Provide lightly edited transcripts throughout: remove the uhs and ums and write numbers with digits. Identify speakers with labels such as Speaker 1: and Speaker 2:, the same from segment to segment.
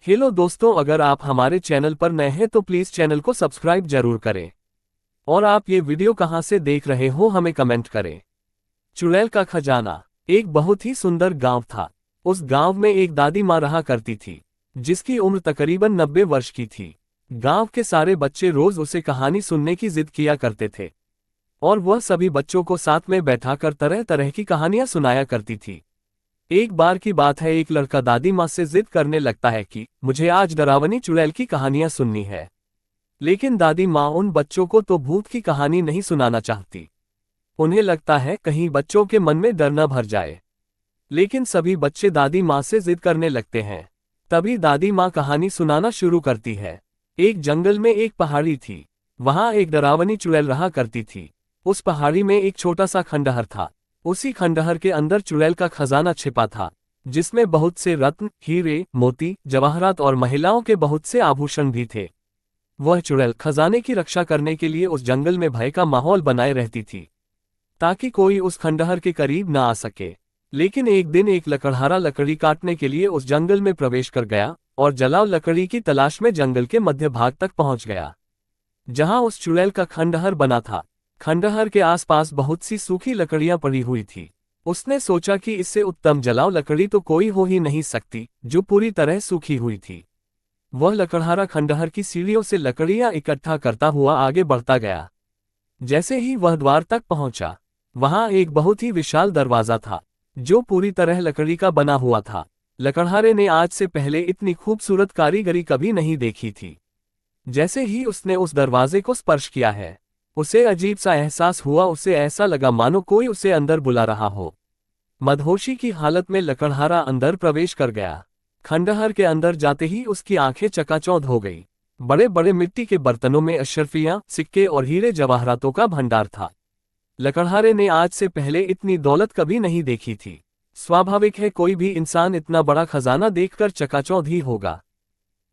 Speaker 1: Hello दोस्तों, अगर आप हमारे चैनल पर नए हैं तो प्लीज़ चैनल को सब्सक्राइब जरूर करें। और आप ये वीडियो कहाँ से देख रहे हो हमें कमेंट करें। चुड़ैल का खजाना। एक बहुत ही सुंदर गांव था। उस गांव में एक दादी माँ रहा करती थी, जिसकी उम्र तकरीबन 90 वर्ष की थी। गांव के सारे बच्चे रोज उसे कहानी सुनने की जिद किया करते थे, और वह सभी बच्चों को साथ में बैठाकर तरह तरह की कहानियां सुनाया करती थी। एक बार की बात है, एक लड़का दादी माँ से जिद करने लगता है कि मुझे आज डरावनी चुड़ैल की कहानियां सुननी है। लेकिन दादी माँ उन बच्चों को तो भूत की कहानी नहीं सुनाना चाहती। उन्हें लगता है कहीं बच्चों के मन में डर न भर जाए। लेकिन सभी बच्चे दादी माँ से जिद करने लगते हैं। तभी दादी माँ कहानी सुनाना शुरू करती है। एक जंगल में एक पहाड़ी थी। वहां एक डरावनी चुड़ैल रहा करती थी। उस पहाड़ी में एक छोटा सा खंडहर था। उसी खंडहर के अंदर चुड़ैल का खजाना छिपा था, जिसमें बहुत से रत्न, हीरे, मोती, जवाहरात और महिलाओं के बहुत से आभूषण भी थे। वह चुड़ैल खजाने की रक्षा करने के लिए उस जंगल में भय का माहौल बनाए रहती थी, ताकि कोई उस खंडहर के करीब न आ सके। लेकिन एक दिन एक लकड़हारा लकड़ी काटने के लिए उस जंगल में प्रवेश कर गया और जलाव लकड़ी की तलाश में जंगल के मध्य भाग तक पहुंच गया, जहां उस चुड़ैल का खंडहर बना था। खंडहर के आसपास बहुत सी सूखी लकड़ियां पड़ी हुई थी। उसने सोचा कि इससे उत्तम जलाव लकड़ी तो कोई हो ही नहीं सकती, जो पूरी तरह सूखी हुई थी। वह लकड़हारा खंडहर की सीढ़ियों से लकड़ियां इकट्ठा करता हुआ आगे बढ़ता गया। जैसे ही वह द्वार तक पहुंचा, वहां एक बहुत ही विशाल दरवाजा था, जो पूरी तरह लकड़ी का बना हुआ था। लकड़हारे ने आज से पहले इतनी खूबसूरत कारीगरी कभी नहीं देखी थी। जैसे ही उसने उस दरवाजे को स्पर्श किया है, उसे अजीब सा एहसास हुआ। उसे ऐसा लगा मानो कोई उसे अंदर बुला रहा हो। मदहोशी की हालत में लकड़हारा अंदर प्रवेश कर गया। खंडहर के अंदर जाते ही उसकी आंखें चकाचौंध हो गई। बड़े बड़े मिट्टी के बर्तनों में अशरफियां, सिक्के और हीरे जवाहरातों का भंडार था। लकड़हारे ने आज से पहले इतनी दौलत कभी नहीं देखी थी। स्वाभाविक है, कोई भी इंसान इतना बड़ा खजाना देखकर चकाचौंध ही होगा।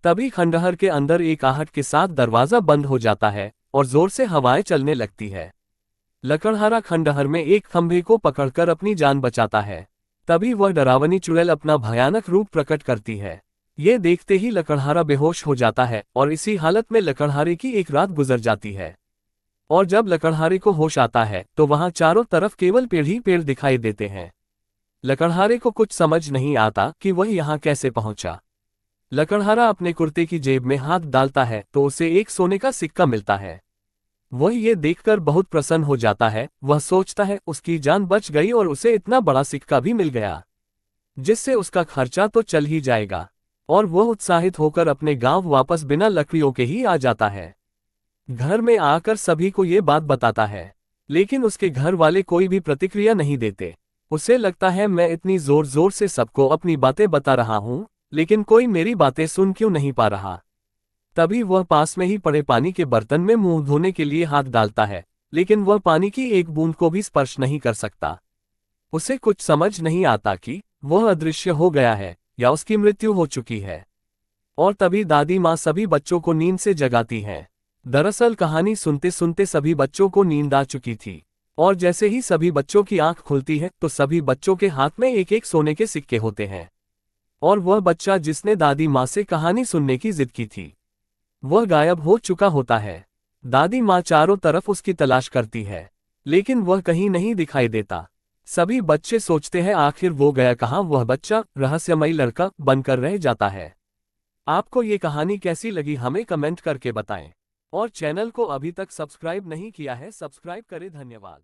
Speaker 1: तभी खंडहर के अंदर एक आहट के साथ दरवाजा बंद हो जाता है और जोर से हवाएं चलने लगती है। लकड़हारा खंडहर में एक खंभे को पकड़कर अपनी जान बचाता है। तभी वह डरावनी चुड़ैल अपना भयानक रूप प्रकट करती है। ये देखते ही लकड़हारा बेहोश हो जाता है और इसी हालत में लकड़हारे की एक रात गुजर जाती है। और जब लकड़हारे को होश आता है तो वहां चारों तरफ केवल पेड़ ही पेड़ दिखाई देते हैं। लकड़हारे को कुछ समझ नहीं आता कि वह यहाँ कैसे पहुंचा। लकड़हारा अपने कुर्ते की जेब में हाथ डालता है तो उसे एक सोने का सिक्का मिलता है। वह ये देखकर बहुत प्रसन्न हो जाता है। वह सोचता है उसकी जान बच गई और उसे इतना बड़ा सिक्का भी मिल गया, जिससे उसका खर्चा तो चल ही जाएगा। और वह उत्साहित होकर अपने गांव वापस बिना लकड़ियों के ही आ जाता है। घर में आकर सभी को ये बात बताता है, लेकिन उसके घर वाले कोई भी प्रतिक्रिया नहीं देते। उसे लगता है मैं इतनी जोर जोर से सबको अपनी बातें बता रहा हूँ, लेकिन कोई मेरी बातें सुन क्यों नहीं पा रहा। तभी वह पास में ही पड़े पानी के बर्तन में मुंह धोने के लिए हाथ डालता है, लेकिन वह पानी की एक बूंद को भी स्पर्श नहीं कर सकता। उसे कुछ समझ नहीं आता कि वह अदृश्य हो गया है या उसकी मृत्यु हो चुकी है। और तभी दादी माँ सभी बच्चों को नींद से जगाती हैं। दरअसल कहानी सुनते सुनते सभी बच्चों को नींद आ चुकी थी, और जैसे ही सभी बच्चों की आंख खुलती है तो सभी बच्चों के हाथ में एक एक सोने के सिक्के होते हैं। और वह बच्चा जिसने दादी माँ से कहानी सुनने की जिद की थी, वह गायब हो चुका होता है। दादी माँ चारों तरफ उसकी तलाश करती है, लेकिन वह कहीं नहीं दिखाई देता। सभी बच्चे सोचते हैं आखिर वो गया कहाँ। वह बच्चा रहस्यमयी लड़का बनकर रह जाता है। आपको ये कहानी कैसी लगी हमें कमेंट करके बताएं। और चैनल को अभी तक सब्सक्राइब नहीं किया है, सब्सक्राइब करें। धन्यवाद।